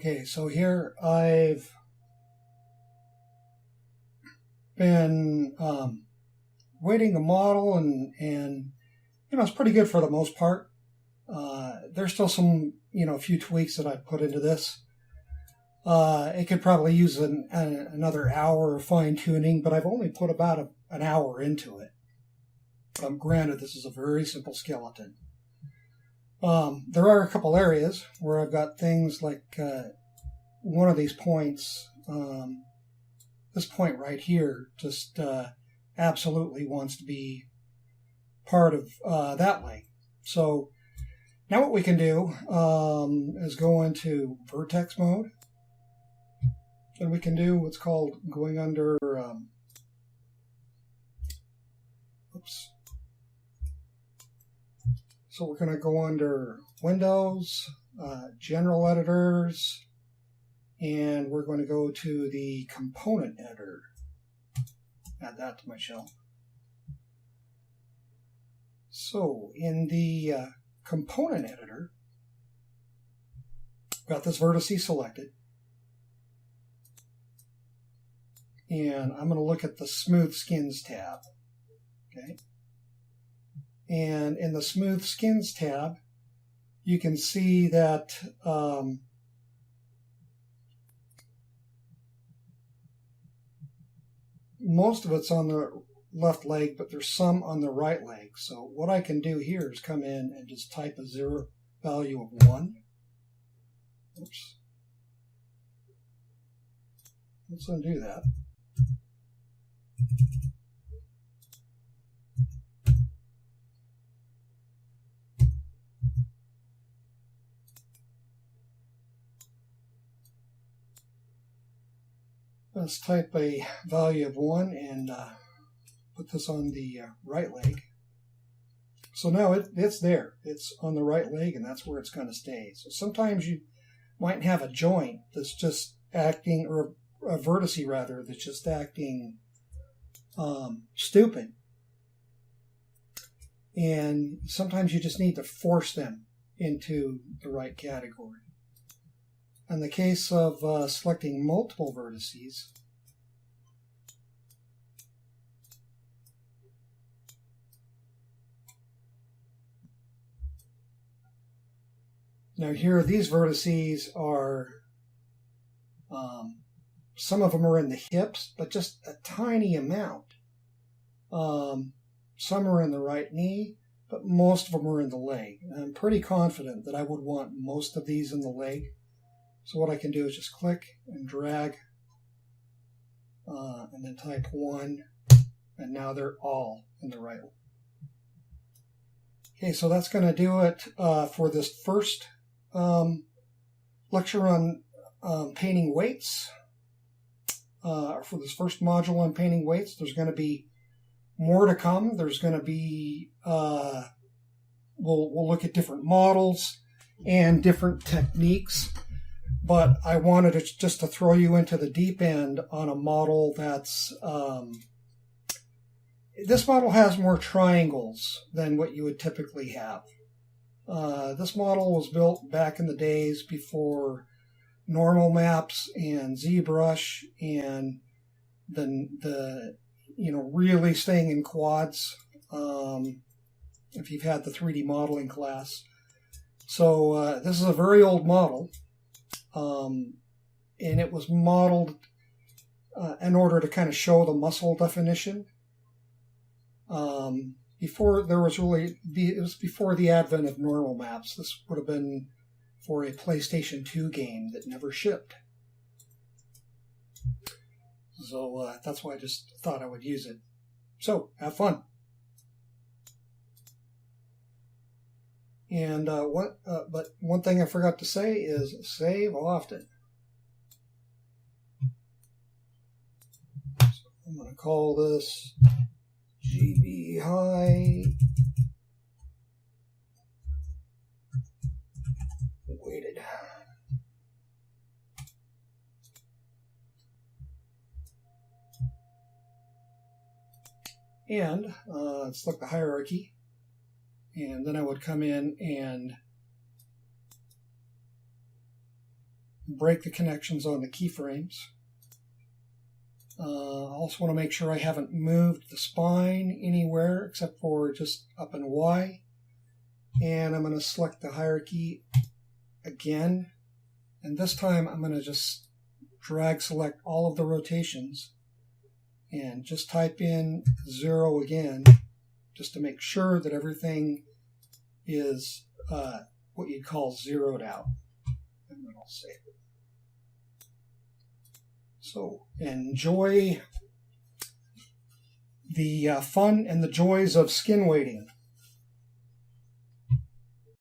Okay, so here I've been weighting the model, and you know, it's pretty good for the most part. There's still some, you know, a few tweaks that I've put into this. It could probably use another hour of fine tuning, but I've only put about an hour into it. Granted, this is a very simple skeleton. There are a couple areas where I've got things like one of these points, this point right here, just absolutely wants to be part of that leg. So now what we can do is go into vertex mode, and we can do what's called going under, oops. So we're going to go under Windows, General Editors, and we're going to go to the Component Editor. Add that to my shelf. So in the Component Editor, I've got this vertice selected. And I'm going to look at the Smooth Skins tab. Okay. And in the Smooth Skins tab, you can see that most of it's on the left leg, but there's some on the right leg. So what I can do here is come in and just type a 0 value of 1. Oops. Let's undo that. Let's type a value of 1 and put this on the right leg. So now it's there. It's on the right leg, and that's where it's going to stay. So sometimes you might have a joint that's just acting, or a vertice rather, that's just acting stupid. And sometimes you just need to force them into the right category. In the case of selecting multiple vertices, now here these vertices are, some of them are in the hips, but just a tiny amount. Some are in the right knee, but most of them are in the leg. And I'm pretty confident that I would want most of these in the leg. So what I can do is just click and drag, and then type 1, and now they're all in the right one. Okay, so that's going to do it for this first lecture on painting weights. For this first module on painting weights, there's going to be more to come. There's going to be, we'll look at different models and different techniques. But I wanted to just to throw you into the deep end on a model that's, this model has more triangles than what you would typically have. This model was built back in the days before normal maps and ZBrush and the you know, really staying in quads, if you've had the 3D modeling class. So this is a very old model. And it was modeled in order to kind of show the muscle definition. Before there was really, it was before the advent of normal maps. This would have been for a PlayStation 2 game that never shipped. So that's why I just thought I would use it. So have fun. And but one thing I forgot to say is save often. So I'm going to call this GB high weighted. And select the hierarchy. And then I would come in and break the connections on the keyframes. I also want to make sure I haven't moved the spine anywhere except for just up and Y. And I'm going to select the hierarchy again. And this time I'm going to just drag select all of the rotations and just type in 0 again, just to make sure that everything is what you'd call zeroed out. And then I'll save it. So enjoy the fun and the joys of skin weighting.